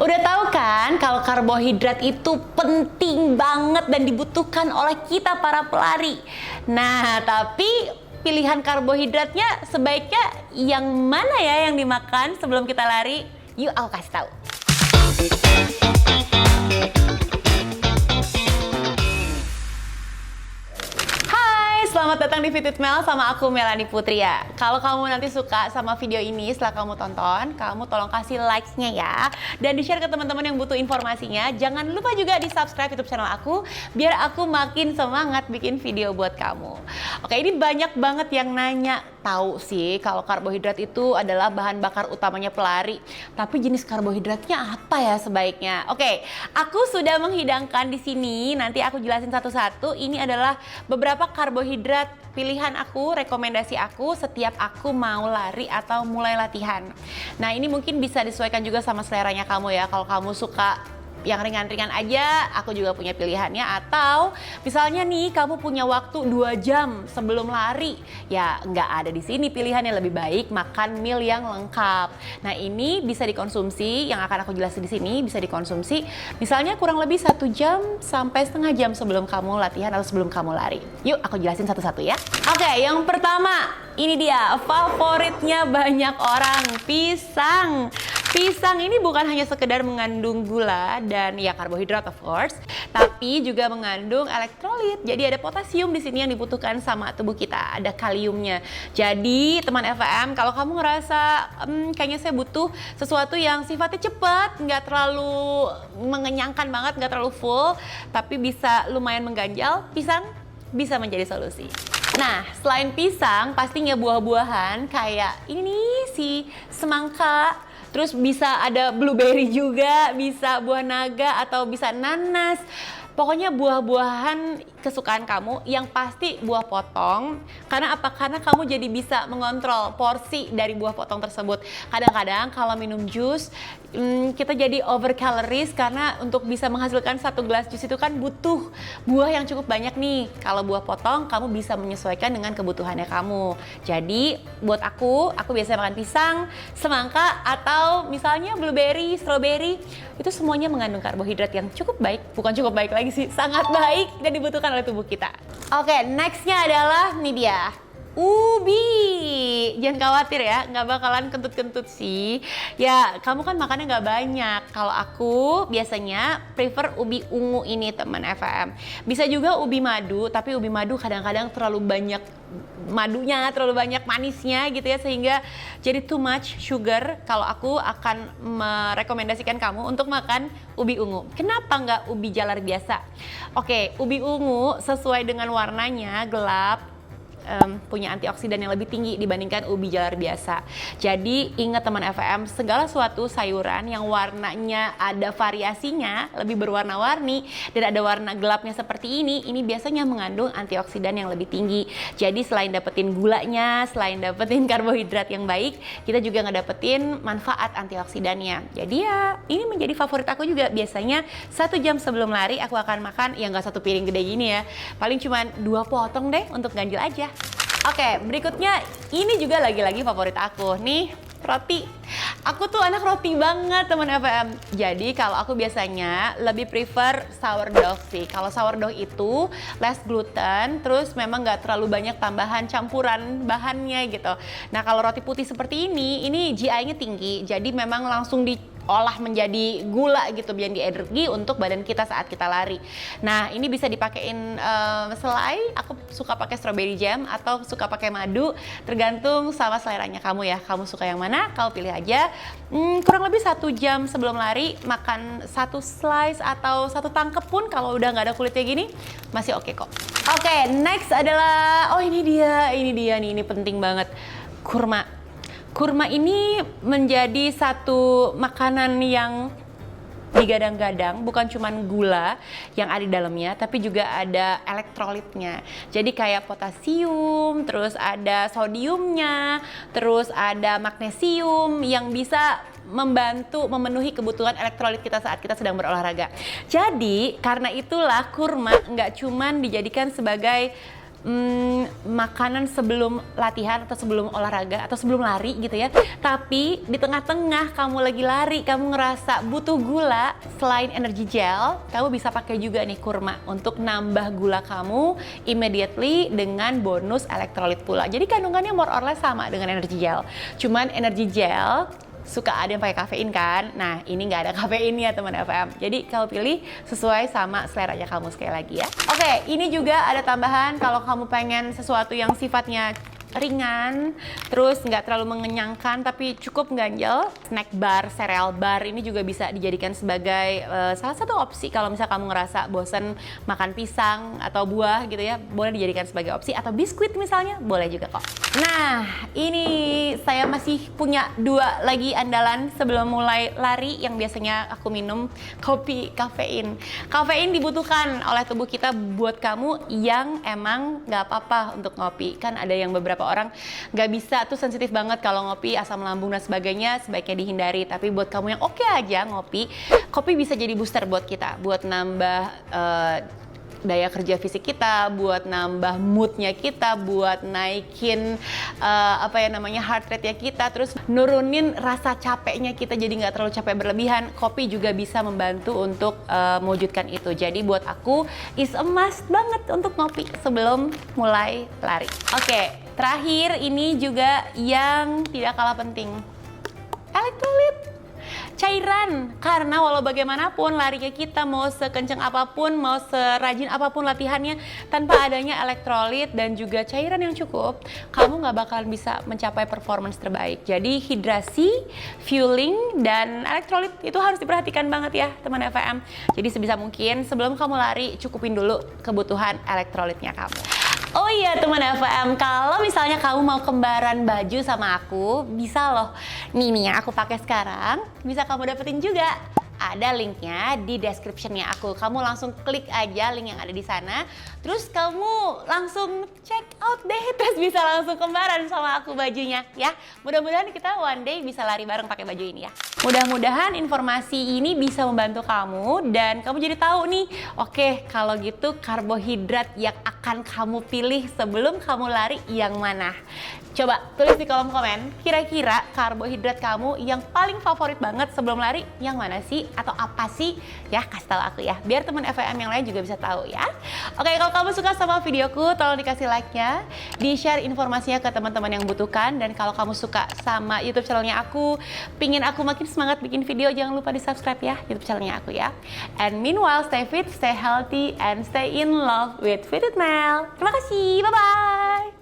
Udah tahu kan kalau karbohidrat itu penting banget dan dibutuhkan oleh kita para pelari. Nah, tapi pilihan karbohidratnya sebaiknya yang mana ya yang dimakan sebelum kita lari? Yuk aku kasih tahu. Selamat datang di Fit with Mel sama aku Melanie Putria. Kalau kamu nanti suka sama video ini setelah kamu tonton, kamu tolong kasih likes-nya ya. Dan di-share ke teman-teman yang butuh informasinya. Jangan lupa juga di-subscribe YouTube channel aku biar aku makin semangat bikin video buat kamu. Oke, ini banyak banget yang nanya. Tahu sih kalau karbohidrat itu adalah bahan bakar utamanya pelari. Tapi jenis karbohidratnya apa ya sebaiknya? Oke, aku sudah menghidangkan di sini. Nanti aku jelasin satu-satu. Ini adalah beberapa karbohidrat pilihan aku, rekomendasi aku setiap aku mau lari atau mulai latihan. Nah, ini mungkin bisa disesuaikan juga sama seleranya kamu ya. Kalau kamu suka yang ringan-ringan aja, aku juga punya pilihannya. Atau misalnya nih kamu punya waktu 2 jam sebelum lari, ya nggak ada di sini pilihannya, lebih baik makan meal yang lengkap. Nah, ini bisa dikonsumsi, yang akan aku jelasin di sini bisa dikonsumsi misalnya kurang lebih 1 jam sampai setengah jam sebelum kamu latihan atau sebelum kamu lari. Yuk aku jelasin satu-satu ya. Oke, yang pertama ini dia favoritnya banyak orang, pisang. Pisang ini bukan hanya sekedar mengandung gula dan ya karbohidrat of course, tapi juga mengandung elektrolit. Jadi ada potasium di sini yang dibutuhkan sama tubuh kita, ada kaliumnya. Jadi teman FVM, kalau kamu ngerasa kayaknya saya butuh sesuatu yang sifatnya cepat, nggak terlalu mengenyangkan banget, nggak terlalu full, tapi bisa lumayan mengganjal, pisang bisa menjadi solusi. Nah, selain pisang, pastinya buah-buahan kayak ini nih, si semangka. Terus bisa ada blueberry juga, bisa buah naga atau bisa nanas. Pokoknya buah-buahan kesukaan kamu, yang pasti buah potong. Karena apa? Karena kamu jadi bisa mengontrol porsi dari buah potong tersebut. Kadang-kadang kalau minum jus, kita jadi over calories karena untuk bisa menghasilkan 1 gelas jus itu kan butuh buah yang cukup banyak nih. Kalau buah potong, kamu bisa menyesuaikan dengan kebutuhannya kamu. Jadi buat aku biasa makan pisang, semangka, atau misalnya blueberry, strawberry. Itu semuanya mengandung karbohidrat yang cukup baik. Bukan cukup baik lagi sih, sangat baik dan dibutuhkan oleh tubuh kita. Oke, nextnya adalah nih dia, ubi. Jangan khawatir ya, nggak bakalan kentut-kentut sih. Ya, kamu kan makannya nggak banyak. Kalau aku biasanya prefer ubi ungu ini teman FAM. Bisa juga ubi madu, tapi ubi madu kadang-kadang terlalu banyak madunya, terlalu banyak manisnya gitu ya, sehingga jadi too much sugar. Kalau aku akan merekomendasikan kamu untuk makan ubi ungu. Kenapa nggak ubi jalar biasa? Oke, ubi ungu sesuai dengan warnanya gelap, punya antioksidan yang lebih tinggi dibandingkan ubi jalar biasa. Jadi ingat teman FVM, segala suatu sayuran yang warnanya ada variasinya, lebih berwarna-warni dan ada warna gelapnya seperti ini biasanya mengandung antioksidan yang lebih tinggi. Jadi selain dapetin gulanya, selain dapetin karbohidrat yang baik, kita juga ngedapetin manfaat antioksidannya. Jadi ya ini menjadi favorit aku juga. Biasanya 1 jam sebelum lari aku akan makan, ya nggak 1 piring gede gini ya, paling cuman 2 potong deh untuk ganjil aja. Oke, berikutnya ini juga lagi-lagi favorit aku nih, roti. Aku tuh anak roti banget teman FVM. Jadi kalau aku biasanya lebih prefer sourdough sih. Kalau sourdough itu less gluten, terus memang nggak terlalu banyak tambahan campuran bahannya gitu. Nah, kalau roti putih seperti ini GI-nya tinggi. Jadi memang langsung diolah menjadi gula gitu, biar di energi untuk badan kita saat kita lari. Nah, ini bisa dipakein selai. Aku suka pakai strawberry jam atau suka pakai madu, tergantung sama seleranya kamu ya. Kamu suka yang mana? Kamu pilih aja. Kurang lebih 1 jam sebelum lari makan 1 slice atau 1 tangkep pun kalau udah nggak ada kulitnya gini masih oke kok. Oke, next adalah ini dia nih, ini penting banget, kurma. Kurma ini menjadi satu makanan yang digadang-gadang, bukan cuma gula yang ada di dalamnya, tapi juga ada elektrolitnya. Jadi kayak potasium, terus ada sodiumnya, terus ada magnesium yang bisa membantu memenuhi kebutuhan elektrolit kita saat kita sedang berolahraga. Jadi karena itulah kurma nggak cuma dijadikan sebagai makanan sebelum latihan atau sebelum olahraga atau sebelum lari gitu ya. Tapi di tengah-tengah kamu lagi lari, kamu ngerasa butuh gula, selain energi gel, kamu bisa pakai juga nih kurma untuk nambah gula kamu immediately dengan bonus elektrolit pula. Jadi kandungannya more or less sama dengan energi gel. Cuman energi gel suka ada yang pakai kafein kan. Nah, ini nggak ada kafeinnya teman FM. Jadi kamu pilih sesuai sama seleranya kamu sekali lagi ya. Oke, ini juga ada tambahan kalau kamu pengen sesuatu yang sifatnya ringan, terus nggak terlalu mengenyangkan tapi cukup ganjel. Snack bar, cereal bar ini juga bisa dijadikan sebagai salah satu opsi kalau misal kamu ngerasa bosen makan pisang atau buah gitu ya, boleh dijadikan sebagai opsi, atau biskuit misalnya, boleh juga kok. Nah, ini saya masih punya 2 lagi andalan sebelum mulai lari yang biasanya aku minum, kopi kafein. Kafein dibutuhkan oleh tubuh kita buat kamu yang emang nggak apa-apa untuk ngopi. Kan ada yang beberapa orang nggak bisa tuh, sensitif banget kalau ngopi, asam lambung dan sebagainya, sebaiknya dihindari. Tapi buat kamu yang oke aja ngopi, kopi bisa jadi booster buat kita, buat nambah daya kerja fisik kita, buat nambah moodnya kita, buat naikin heart rate-nya kita, terus nurunin rasa capeknya kita jadi nggak terlalu capek berlebihan. Kopi juga bisa membantu untuk mewujudkan itu. Jadi buat aku is a must banget untuk ngopi sebelum mulai lari. Oke, terakhir ini juga yang tidak kalah penting, elektrolit. Cairan, karena walau bagaimanapun larinya kita, mau sekencang apapun, mau serajin apapun latihannya, tanpa adanya elektrolit dan juga cairan yang cukup, kamu nggak bakalan bisa mencapai performance terbaik. Jadi hidrasi, fueling, dan elektrolit itu harus diperhatikan banget ya teman FM. Jadi sebisa mungkin sebelum kamu lari, cukupin dulu kebutuhan elektrolitnya kamu. Oh iya teman FM, kalau misalnya kamu mau kembaran baju sama aku, bisa loh. Nih yang aku pakai sekarang, bisa kamu dapetin juga. Ada linknya di description-nya aku. Kamu langsung klik aja link yang ada di sana. Terus kamu langsung check out deh. Terus bisa langsung kembaran sama aku bajunya ya. Mudah-mudahan kita one day bisa lari bareng pakai baju ini ya. Mudah-mudahan informasi ini bisa membantu kamu dan kamu jadi tahu nih, oke, kalau gitu karbohidrat yang akan kamu pilih sebelum kamu lari yang mana. Coba tulis di kolom komen, kira-kira karbohidrat kamu yang paling favorit banget sebelum lari yang mana sih? Atau apa sih? Ya, kasih tahu aku ya, biar teman FM yang lain juga bisa tahu ya. Oke, kalau kamu suka sama videoku, tolong dikasih like-nya, di-share informasinya ke teman-teman yang butuhkan, dan kalau kamu suka sama YouTube channelnya aku, pingin aku makin semangat bikin video, jangan lupa di-subscribe ya YouTube channelnya aku ya. And meanwhile, stay fit, stay healthy, and stay in love with Fit with Mel. Terima kasih, bye-bye!